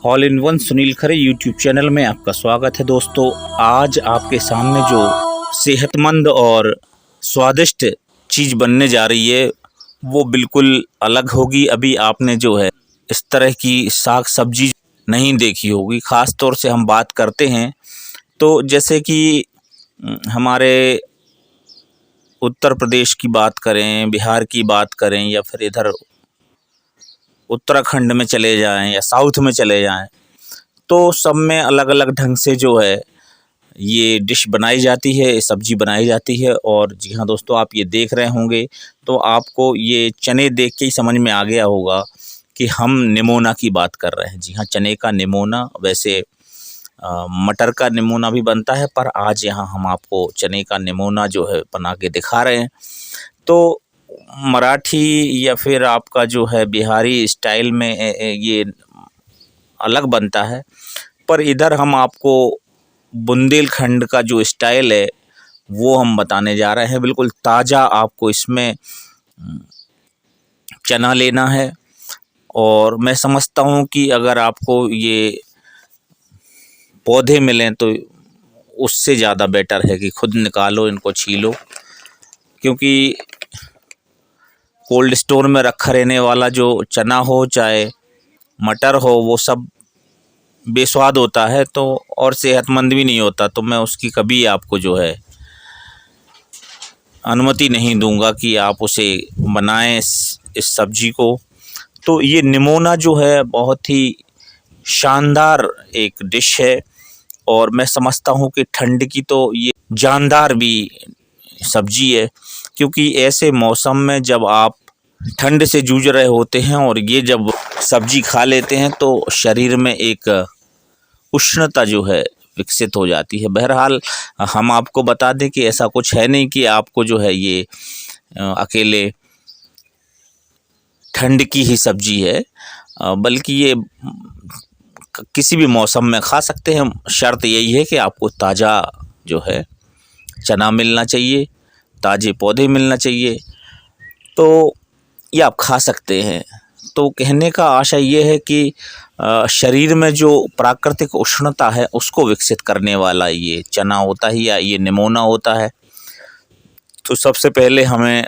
All in one Sunil Khare YouTube channel में आपका स्वागत है। दोस्तों, आज आपके सामने जो सेहतमंद और स्वादिष्ट चीज़ बनने जा रही है वो बिल्कुल अलग होगी। अभी आपने जो है इस तरह की साग सब्जी नहीं देखी होगी। ख़ास तौर से हम बात करते हैं तो जैसे कि हमारे उत्तर प्रदेश की बात करें, बिहार की बात करें, या फिर इधर उत्तराखंड में चले जाएं या साउथ में चले जाएं, तो सब में अलग अलग ढंग से जो है ये डिश बनाई जाती है, सब्जी बनाई जाती है। और जी हाँ दोस्तों, आप ये देख रहे होंगे तो आपको ये चने देख के ही समझ में आ गया होगा कि हम निमोना की बात कर रहे हैं। जी हाँ, चने का निमोना। वैसे मटर का निमोना भी बनता है, पर आज यहाँ हम आपको चने का निमोना जो है बना के दिखा रहे हैं। तो मराठी या फिर आपका जो है बिहारी स्टाइल में ये अलग बनता है, पर इधर हम आपको बुंदेलखंड का जो स्टाइल है वो हम बताने जा रहे हैं। बिल्कुल ताज़ा आपको इसमें चना लेना है। और मैं समझता हूँ कि अगर आपको ये पौधे मिलें तो उससे ज़्यादा बेटर है कि खुद निकालो, इनको छीलो, क्योंकि कोल्ड स्टोर में रखा रहने वाला जो चना हो चाहे मटर हो वो सब बेस्वाद होता है तो और सेहतमंद भी नहीं होता। तो मैं उसकी कभी आपको जो है अनुमति नहीं दूंगा कि आप उसे बनाएं इस सब्जी को। तो ये निमोना जो है बहुत ही शानदार एक डिश है, और मैं समझता हूँ कि ठंड की तो ये जानदार भी सब्जी है, क्योंकि ऐसे मौसम में जब आप ठंड से जूझ रहे होते हैं और ये जब सब्जी खा लेते हैं तो शरीर में एक उष्णता जो है विकसित हो जाती है। बहरहाल हम आपको बता दें कि ऐसा कुछ है नहीं कि आपको जो है ये अकेले ठंड की ही सब्जी है, बल्कि ये किसी भी मौसम में खा सकते हैं। शर्त यही है कि आपको ताज़ा जो है चना मिलना चाहिए, ताज़े पौधे मिलना चाहिए, तो ये आप खा सकते हैं। तो कहने का आशय ये है कि शरीर में जो प्राकृतिक उष्णता है उसको विकसित करने वाला ये चना होता है या ये निमोना होता है। तो सबसे पहले हमें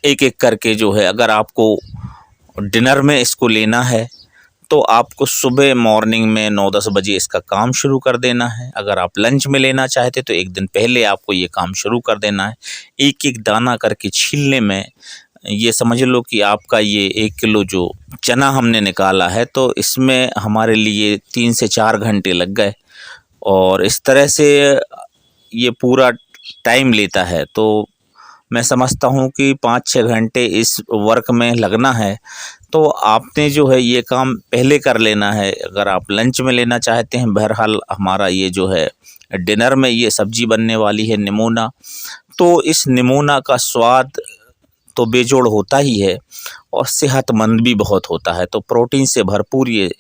एक एक करके जो है, अगर आपको डिनर में इसको लेना है तो आपको सुबह मॉर्निंग में 9-10 बजे इसका काम शुरू कर देना है। अगर आप लंच में लेना चाहते तो एक दिन पहले आपको ये काम शुरू कर देना है। एक एक दाना करके छीलने में ये समझ लो कि आपका ये 1 किलो जो चना हमने निकाला है तो इसमें हमारे लिए 3 से 4 घंटे लग गए। और इस तरह से ये पूरा टाइम लेता है, तो मैं समझता हूँ कि 5-6 घंटे इस वर्क में लगना है। तो आपने जो है ये काम पहले कर लेना है अगर आप लंच में लेना चाहते हैं। बहरहाल हमारा ये जो है डिनर में ये सब्जी बनने वाली है निमोना। तो इस निमोना का स्वाद तो बेजोड़ होता ही है और सेहतमंद भी बहुत होता है। तो प्रोटीन से भरपूर ये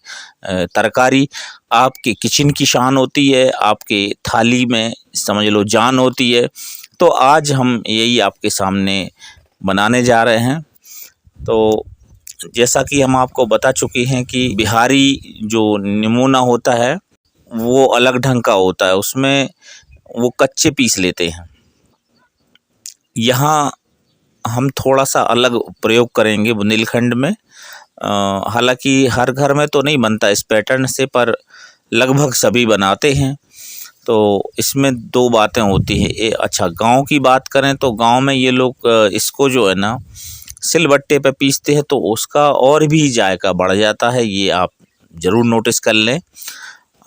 तरकारी आपके किचन की शान होती है, आपके थाली में समझ लो जान होती है। तो आज हम यही आपके सामने बनाने जा रहे हैं। तो जैसा कि हम आपको बता चुके हैं कि बिहारी जो निमोना होता है वो अलग ढंग का होता है, उसमें वो कच्चे पीस लेते हैं। यहाँ हम थोड़ा सा अलग प्रयोग करेंगे बुंदेलखंड में। हालांकि हर घर में तो नहीं बनता इस पैटर्न से, पर लगभग सभी बनाते हैं। तो इसमें 2 बातें होती हैं। अच्छा, गांव की बात करें तो गांव में ये लोग इसको जो है ना सिलबट्टे पे पीसते हैं, तो उसका और भी जायका बढ़ जाता है। ये आप ज़रूर नोटिस कर लें।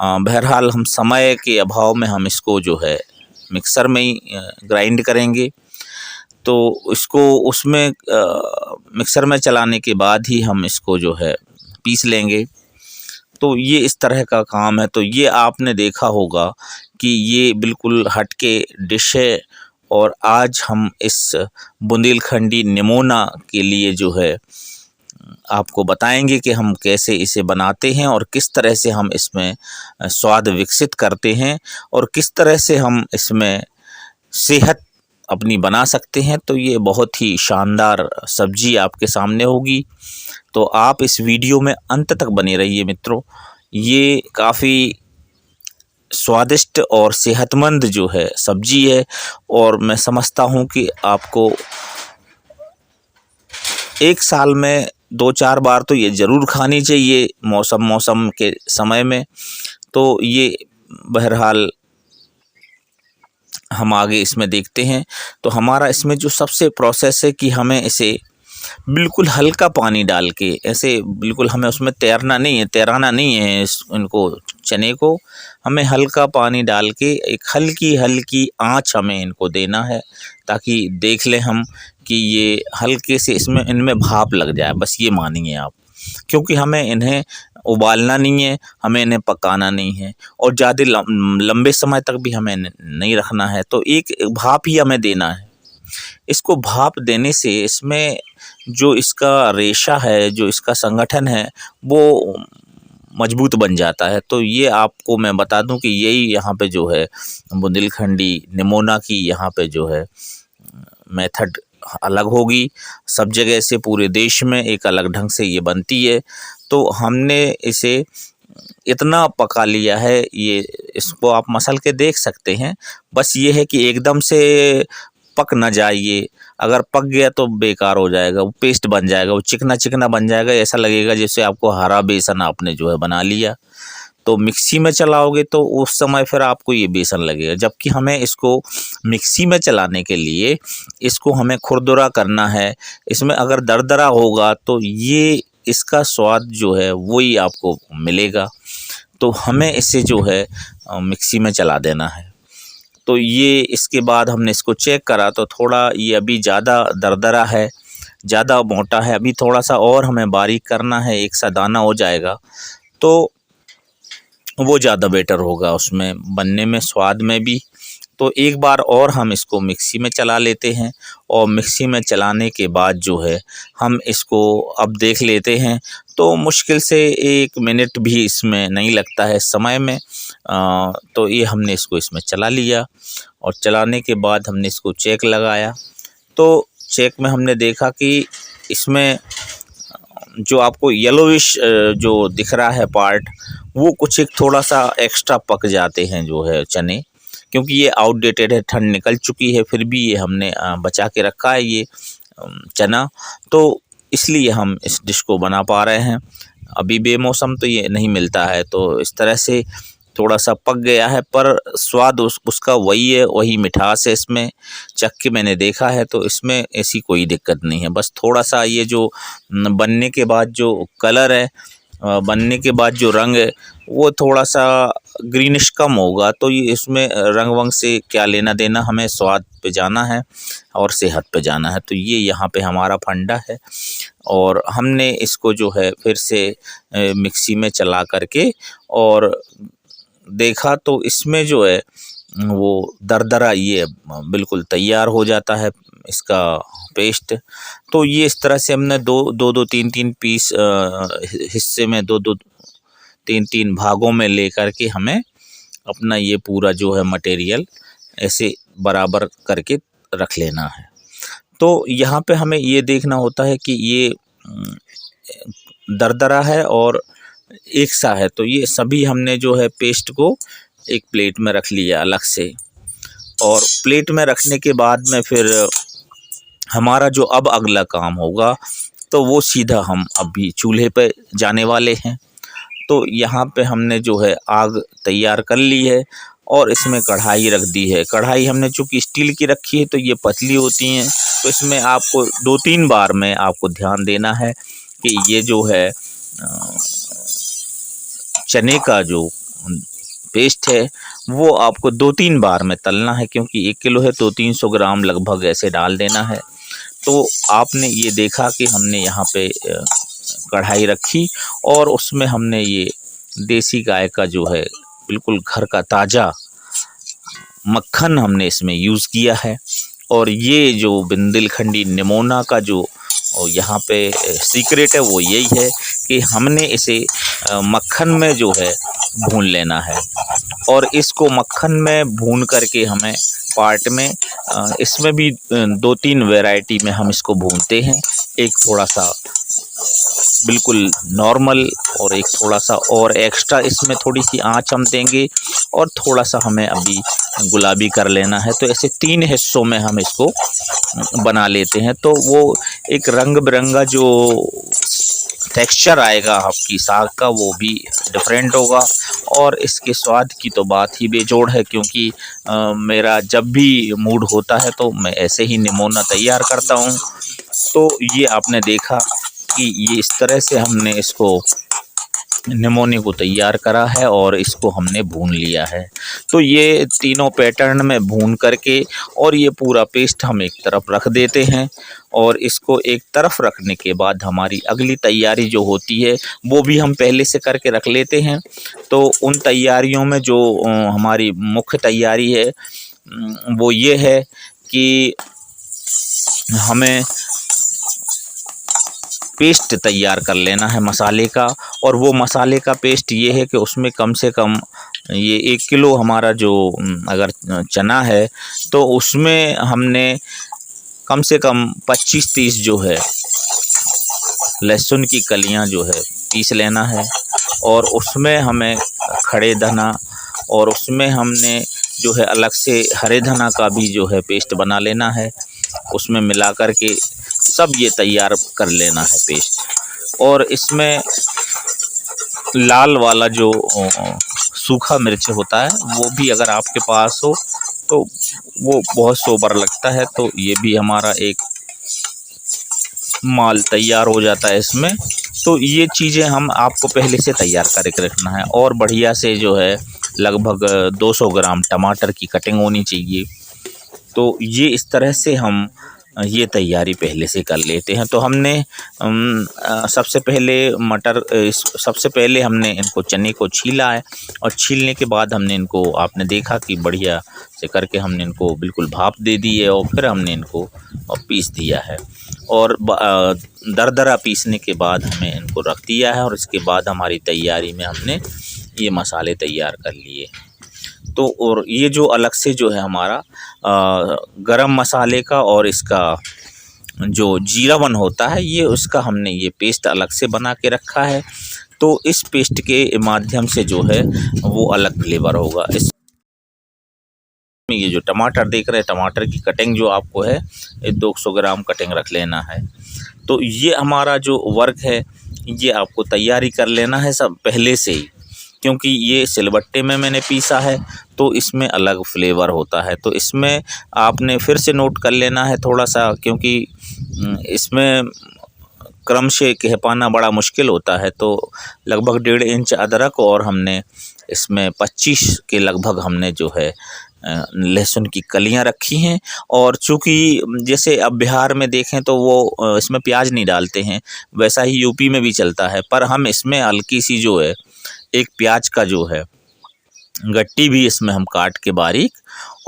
बहरहाल हम समय के अभाव में हम इसको जो है मिक्सर में ही ग्राइंड करेंगे। तो इसको उसमें मिक्सर में चलाने के बाद ही हम इसको जो है पीस लेंगे। तो ये इस तरह का काम है। तो ये आपने देखा होगा कि ये बिल्कुल हटके डिश है, और आज हम इस बुंदेलखंडी निमोना के लिए जो है आपको बताएंगे कि हम कैसे इसे बनाते हैं और किस तरह से हम इसमें स्वाद विकसित करते हैं और किस तरह से हम इसमें सेहत अपनी बना सकते हैं। तो ये बहुत ही शानदार सब्जी आपके सामने होगी। तो आप इस वीडियो में अंत तक बने रहिए मित्रों। ये काफ़ी स्वादिष्ट और सेहतमंद जो है सब्जी है, और मैं समझता हूँ कि आपको एक साल में 2-4 बार तो ये ज़रूर खानी चाहिए मौसम के समय में। तो ये बहरहाल हम आगे इसमें देखते हैं। तो हमारा इसमें जो सबसे प्रोसेस है कि हमें इसे बिल्कुल हल्का पानी डाल के, ऐसे बिल्कुल हमें उसमें तैराना नहीं है इनको चने को। हमें हल्का पानी डाल के एक हल्की हल्की आंच हमें इनको देना है, ताकि देख लें हम कि ये हल्के से इनमें भाप लग जाए, बस ये मानिए आप। क्योंकि हमें इन्हें उबालना नहीं है, हमें इन्हें पकाना नहीं है, और ज़्यादा लंबे समय तक भी हमें नहीं रखना है। तो एक भाप ही हमें देना है। इसको भाप देने से इसमें जो इसका रेशा है, जो इसका संगठन है, वो मजबूत बन जाता है। तो ये आपको मैं बता दूं कि यही यहाँ पे जो है बुंदेलखंडी निमोना की यहाँ पे जो है मेथड अलग होगी। सब जगह से पूरे देश में एक अलग ढंग से ये बनती है। तो हमने इसे इतना पका लिया है, ये इसको आप मसल के देख सकते हैं। बस ये है कि एकदम से पक ना जाए ये। अगर पक गया तो बेकार हो जाएगा, वो पेस्ट बन जाएगा, वो चिकना चिकना बन जाएगा। ऐसा लगेगा जैसे आपको हरा बेसन आपने जो है बना लिया। तो मिक्सी में चलाओगे तो उस समय फिर आपको ये बेसन लगेगा। जबकि हमें इसको मिक्सी में चलाने के लिए इसको हमें खुरदुरा करना है। इसमें अगर दरदरा होगा तो ये इसका स्वाद जो है वही आपको मिलेगा। तो हमें इसे जो है मिक्सी में चला देना है। तो ये इसके बाद हमने इसको चेक करा तो थोड़ा ये अभी ज़्यादा दरदरा है, ज़्यादा मोटा है। अभी थोड़ा सा और हमें बारीक करना है, एक सा दाना हो जाएगा तो वो ज़्यादा बेटर होगा उसमें बनने में, स्वाद में भी। तो एक बार और हम इसको मिक्सी में चला लेते हैं, और मिक्सी में चलाने के बाद जो है हम इसको अब देख लेते हैं। तो मुश्किल से 1 मिनट भी इसमें नहीं लगता है समय में। तो ये हमने इसको इसमें चला लिया, और चलाने के बाद हमने इसको चेक लगाया। तो चेक में हमने देखा कि इसमें जो आपको येलोविश जो दिख रहा है पार्ट, वो कुछ एक थोड़ा सा एक्स्ट्रा पक जाते हैं जो है चने, क्योंकि ये आउटडेटेड है, ठंड निकल चुकी है, फिर भी ये हमने बचा के रखा है ये चना। तो इसलिए हम इस डिश को बना पा रहे हैं। अभी बेमौसम तो ये नहीं मिलता है, तो इस तरह से थोड़ा सा पक गया है, पर स्वाद उसका वही है, वही मिठास है इसमें। चख के मैंने देखा है तो इसमें ऐसी कोई दिक्कत नहीं है। बस थोड़ा सा ये जो बनने के बाद जो कलर है, बनने के बाद जो रंग है, वो थोड़ा सा ग्रीनिश कम होगा। तो ये इसमें रंग वंग से क्या लेना देना, हमें स्वाद पे जाना है और सेहत पे जाना है। तो ये यहाँ पे हमारा फंडा है। और हमने इसको जो है फिर से मिक्सी में चला करके और देखा तो इसमें जो है वो दरदरा ये बिल्कुल तैयार हो जाता है इसका पेस्ट। तो ये इस तरह से हमने दो 3 पीस हिस्से में 3 भागों में लेकर के हमें अपना ये पूरा जो है मटेरियल ऐसे बराबर करके रख लेना है। तो यहाँ पे हमें ये देखना होता है कि ये दरदरा है और एक सा है। तो ये सभी हमने जो है पेस्ट को एक प्लेट में रख लिया अलग से, और प्लेट में रखने के बाद में फिर हमारा जो अब अगला काम होगा तो वो सीधा हम अभी चूल्हे पे जाने वाले हैं। तो यहाँ पे हमने जो है आग तैयार कर ली है और इसमें कढ़ाई रख दी है। कढ़ाई हमने चूँकि स्टील की रखी है तो ये पतली होती हैं, तो इसमें आपको 2-3 बार में आपको ध्यान देना है कि ये जो है चने का जो पेस्ट है वो आपको 2-3 बार में तलना है, क्योंकि 1 किलो है तो 300 ग्राम लगभग ऐसे डाल देना है। तो आपने ये देखा कि हमने यहाँ पे कढ़ाई रखी और उसमें हमने ये देसी गाय का जो है बिल्कुल घर का ताज़ा मक्खन हमने इसमें यूज़ किया है। और ये जो बुंदेलखंडी निमोना का जो यहाँ पे सीक्रेट है वो यही है कि हमने इसे मक्खन में जो है भून लेना है। और इसको मक्खन में भून करके हमें पार्ट में इसमें भी 2-3 वैरायटी में हम इसको भूनते हैं। एक थोड़ा सा बिल्कुल नॉर्मल, और एक थोड़ा-सा और एक्स्ट्रा इसमें थोड़ी-सी आँच हम देंगे, और थोड़ा-सा हमें अभी गुलाबी कर लेना है। तो ऐसे 3 हिस्सों में हम इसको बना लेते हैं, तो वो एक रंग-बिरंगा जो टेक्सचर आएगा आपकी साग का, वो भी डिफरेंट होगा। और इसके स्वाद की तो बात ही बेजोड़ है, क्योंकि मेरा जब भी मूड होता है तो मैं ऐसे ही निमोना तैयार करता हूँ। तो ये आपने देखा कि ये इस तरह से हमने इसको निमोने को तैयार करा है और इसको हमने भून लिया है। तो ये तीनों पैटर्न में भून करके और ये पूरा पेस्ट हम एक तरफ रख देते हैं, और इसको एक तरफ रखने के बाद हमारी अगली तैयारी जो होती है वो भी हम पहले से करके रख लेते हैं। तो उन तैयारियों में जो हमारी मुख्य तैयारी है वो ये है कि हमें पेस्ट तैयार कर लेना है मसाले का। और वो मसाले का पेस्ट ये है कि उसमें कम से कम ये 1 किलो हमारा जो अगर चना है तो उसमें हमने कम से कम 25-30 जो है लहसुन की कलियां जो है पीस लेना है। और उसमें हमें खड़े धना, और उसमें हमने जो है अलग से हरे धना का भी जो है पेस्ट बना लेना है, उसमें मिला कर के सब ये तैयार कर लेना है पेस्ट। और इसमें लाल वाला जो सूखा मिर्च होता है वो भी अगर आपके पास हो तो वो बहुत सोबर लगता है। तो ये भी हमारा एक माल तैयार हो जाता है इसमें। तो ये चीज़ें हम आपको पहले से तैयार करके रखना है। और बढ़िया से जो है लगभग 200 ग्राम टमाटर की कटिंग होनी चाहिए। तो ये इस तरह से हम ये तैयारी पहले से कर लेते हैं। तो हमने सबसे पहले हमने इनको चने को छीला है, और छीलने के बाद हमने इनको, आपने देखा कि बढ़िया से करके हमने इनको बिल्कुल भाप दे दी है, और फिर हमने इनको पीस दिया है। और दरदरा पीसने के बाद हमने इनको रख दिया है, और इसके बाद हमारी तैयारी में हमने ये मसाले तैयार कर लिए। तो और ये जो अलग से जो है हमारा गरम मसाले का और इसका जो जीरावन होता है, ये उसका हमने ये पेस्ट अलग से बना के रखा है। तो इस पेस्ट के माध्यम से जो है वो अलग फ्लेवर होगा। इस ये जो टमाटर देख रहे हैं, टमाटर की कटिंग जो आपको है 200 ग्राम कटिंग रख लेना है। तो ये हमारा जो वर्क है ये आपको तैयारी कर लेना है सब पहले से ही, क्योंकि ये सिलबट्टे में मैंने पीसा है तो इसमें अलग फ्लेवर होता है। तो इसमें आपने फिर से नोट कर लेना है थोड़ा सा, क्योंकि इसमें क्रम से कह पाना बड़ा मुश्किल होता है। तो लगभग 1.5 इंच अदरक, और हमने इसमें 25 के लगभग हमने जो है लहसुन की कलियां रखी हैं। और चूँकि जैसे अब बिहार में देखें तो वो इसमें प्याज नहीं डालते हैं, वैसा ही यूपी में भी चलता है, पर हम इसमें हल्की सी जो है एक प्याज का जो है गट्टी भी इसमें हम काट के बारीक,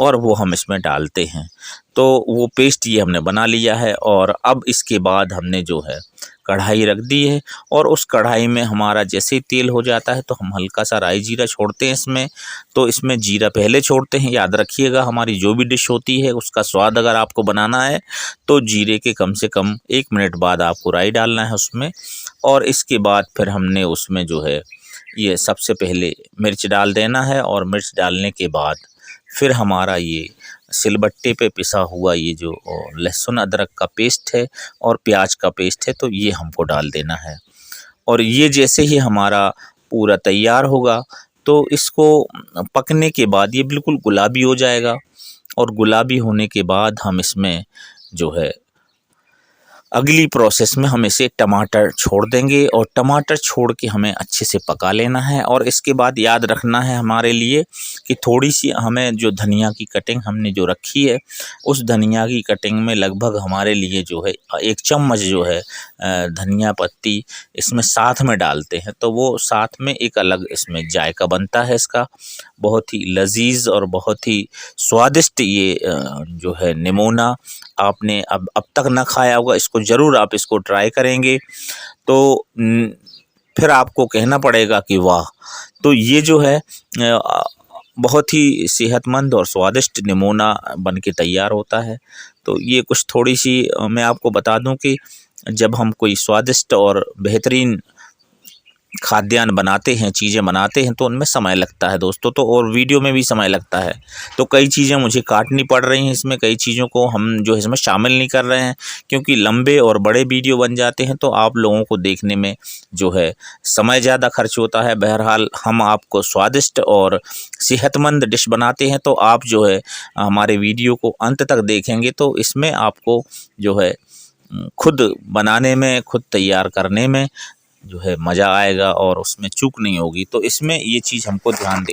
और वो हम इसमें डालते हैं। तो वो पेस्ट ये हमने बना लिया है। और अब इसके बाद हमने जो है कढ़ाई रख दी है, और उस कढ़ाई में हमारा जैसे ही तेल हो जाता है तो हम हल्का सा राई जीरा छोड़ते हैं इसमें। तो इसमें जीरा पहले छोड़ते हैं, याद रखिएगा हमारी जो भी डिश होती है उसका स्वाद अगर आपको बनाना है तो जीरे के कम से कम 1 मिनट बाद आपको राई डालना है उसमें। और इसके बाद फिर हमने उसमें जो है ये सबसे पहले मिर्च डाल देना है, और मिर्च डालने के बाद फिर हमारा ये सिलबट्टे पे पिसा हुआ ये जो लहसुन अदरक का पेस्ट है और प्याज का पेस्ट है, तो ये हमको डाल देना है। और ये जैसे ही हमारा पूरा तैयार होगा तो इसको पकने के बाद ये बिल्कुल गुलाबी हो जाएगा। और गुलाबी होने के बाद हम इसमें जो है अगली प्रोसेस में हम इसे टमाटर छोड़ देंगे, और टमाटर छोड़ के हमें अच्छे से पका लेना है। और इसके बाद याद रखना है हमारे लिए कि थोड़ी सी हमें जो धनिया की कटिंग हमने जो रखी है, उस धनिया की कटिंग में लगभग हमारे लिए जो है 1 चम्मच जो है धनिया पत्ती इसमें साथ में डालते हैं, तो वो साथ में एक अलग इसमें जायका बनता है इसका, बहुत ही लजीज और बहुत ही स्वादिष्ट ये जो है निमोना आपने अब तक ना खाया होगा, इसको ज़रूर आप इसको ट्राई करेंगे तो फिर आपको कहना पड़ेगा कि वाह। तो ये जो है बहुत ही सेहतमंद और स्वादिष्ट निमोना बन के तैयार होता है। तो ये कुछ थोड़ी सी मैं आपको बता दूं कि जब हम कोई स्वादिष्ट और बेहतरीन खाद्यान्न बनाते हैं, चीज़ें बनाते हैं, तो उनमें समय लगता है दोस्तों, तो और वीडियो में भी समय लगता है। तो कई चीज़ें मुझे काटनी पड़ रही हैं इसमें, कई चीज़ों को हम जो है इसमें शामिल नहीं कर रहे हैं, क्योंकि लंबे और बड़े वीडियो बन जाते हैं तो आप लोगों को देखने में जो है समय ज़्यादा खर्च होता है। बहरहाल हम आपको स्वादिष्ट और सेहतमंद डिश बनाते हैं, तो आप जो है हमारे वीडियो को अंत तक देखेंगे तो इसमें आपको जो है खुद बनाने में, खुद तैयार करने में जो है मज़ा आएगा और उसमें चूक नहीं होगी। तो इसमें ये चीज़ हमको ध्यान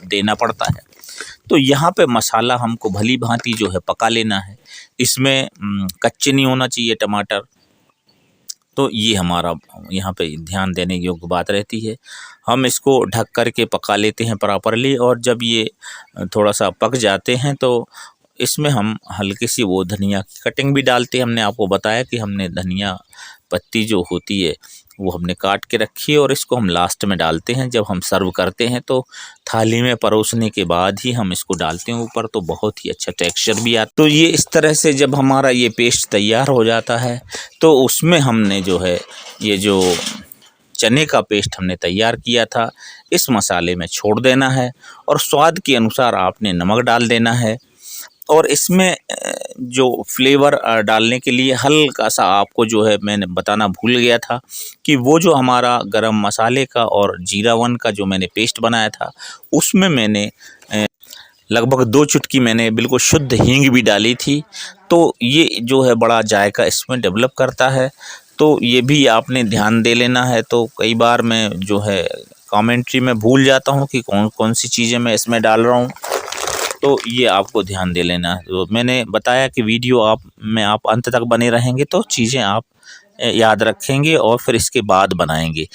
देना पड़ता है। तो यहाँ पे मसाला हमको भली भांति जो है पका लेना है। इसमें कच्चे नहीं होना चाहिए टमाटर। तो ये हमारा यहाँ पे ध्यान देने योग्य बात रहती है। हम इसको ढक कर के पका लेते हैं प्रॉपरली, और जब ये थोड़ा सा पक जाते हैं तो इसमें हम हल्की सी वो धनिया की कटिंग भी डालते हैं। हमने आपको बताया कि हमने धनिया पत्ती जो होती है वो हमने काट के रखी है, और इसको हम लास्ट में डालते हैं जब हम सर्व करते हैं। तो थाली में परोसने के बाद ही हम इसको डालते हैं ऊपर, तो बहुत ही अच्छा टेक्सचर भी आता। तो ये इस तरह से जब हमारा ये पेस्ट तैयार हो जाता है तो उसमें हमने जो है ये जो चने का पेस्ट हमने तैयार किया था इस मसाले में छोड़ देना है, और स्वाद के अनुसार आपने नमक डाल देना है। और इसमें जो फ्लेवर डालने के लिए हल्का सा आपको जो है मैंने बताना भूल गया था कि वो जो हमारा गरम मसाले का और जीरा1 का जो मैंने पेस्ट बनाया था उसमें मैंने लगभग 2 चुटकी मैंने बिल्कुल शुद्ध हींग भी डाली थी। तो ये जो है बड़ा जायका इसमें डेवलप करता है, तो ये भी आपने ध्यान दे लेना है। तो कई बार मैं जो है कमेंट्री में भूल जाता हूँ कि कौन कौन सी चीज़ें मैं इसमें डाल रहा हूँ, तो ये आपको ध्यान दे लेना है। तो मैंने बताया कि वीडियो आप अंत तक बने रहेंगे तो चीज़ें आप याद रखेंगे और फिर इसके बाद बनाएंगे,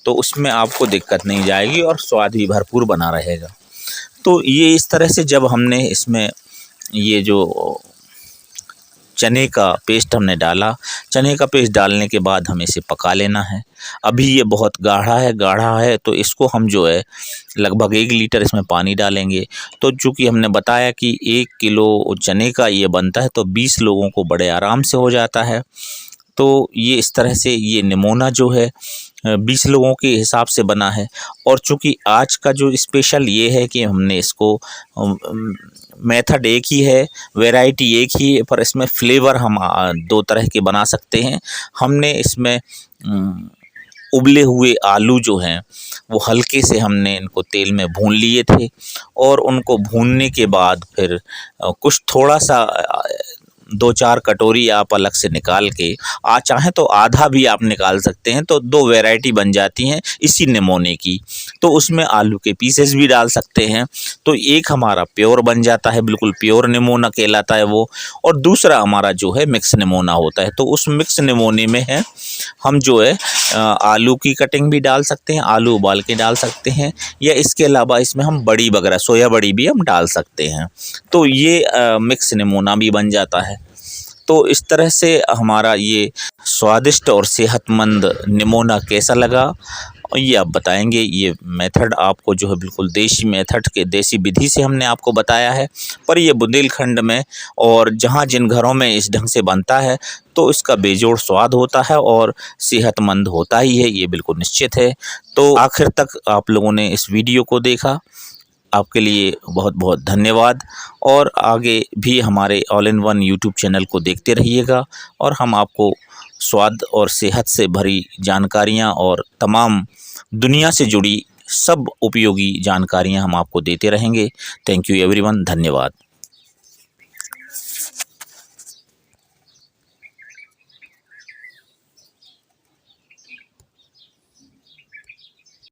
तो उसमें आपको दिक्कत नहीं जाएगी और स्वाद भी भरपूर बना रहेगा। तो ये इस तरह से जब हमने इसमें ये जो चने का पेस्ट हमने डाला, चने का पेस्ट डालने के बाद हमें इसे पका लेना है। अभी ये बहुत गाढ़ा है तो इसको हम जो है लगभग 1 लीटर इसमें पानी डालेंगे। तो चूँकि हमने बताया कि 1 किलो चने का ये बनता है तो 20 लोगों को बड़े आराम से हो जाता है। तो ये इस तरह से ये निमोना जो है 20 लोगों के हिसाब से बना है। और चूँकि आज का जो स्पेशल ये है कि हमने इसको मेथड एक ही है, वैरायटी एक ही है, पर इसमें फ्लेवर हम 2 तरह के बना सकते हैं। हमने इसमें उबले हुए आलू जो हैं वो हल्के से हमने इनको तेल में भून लिए थे, और उनको भूनने के बाद फिर कुछ थोड़ा सा 2-4 कटोरी आप अलग से निकाल के चाहें तो आधा भी आप निकाल सकते हैं, तो 2 वैरायटी बन जाती हैं इसी निमोने की। तो उसमें आलू के पीसेस भी डाल सकते हैं, तो एक हमारा प्योर बन जाता है, बिल्कुल प्योर निमोना कहलाता है वो, और दूसरा हमारा जो है मिक्स निमोना होता है। तो उस मिक्स निमोने में है हम जो है आलू की कटिंग भी डाल सकते हैं, आलू उबाल के डाल सकते हैं, या इसके अलावा इसमें हम बड़ी वगैरह सोया बड़ी भी हम डाल सकते हैं। तो ये मिक्स निमोना भी बन जाता है। तो इस तरह से हमारा ये स्वादिष्ट और सेहतमंद निमोना कैसा लगा ये आप बताएंगे। ये मेथड आपको जो है बिल्कुल देसी मेथड के देसी विधि से हमने आपको बताया है, पर ये बुंदेलखंड में और जहाँ जिन घरों में इस ढंग से बनता है तो इसका बेजोड़ स्वाद होता है और सेहतमंद होता ही है, ये बिल्कुल निश्चित है। तो आखिर तक आप लोगों ने इस वीडियो को देखा, आपके लिए बहुत बहुत धन्यवाद। और आगे भी हमारे all in one YouTube channel को देखते रहिएगा, और हम आपको स्वाद और सेहत से भरी जानकारियां और तमाम दुनिया से जुड़ी सब उपयोगी जानकारियां हम आपको देते रहेंगे। थैंक यू एवरीवन, धन्यवाद।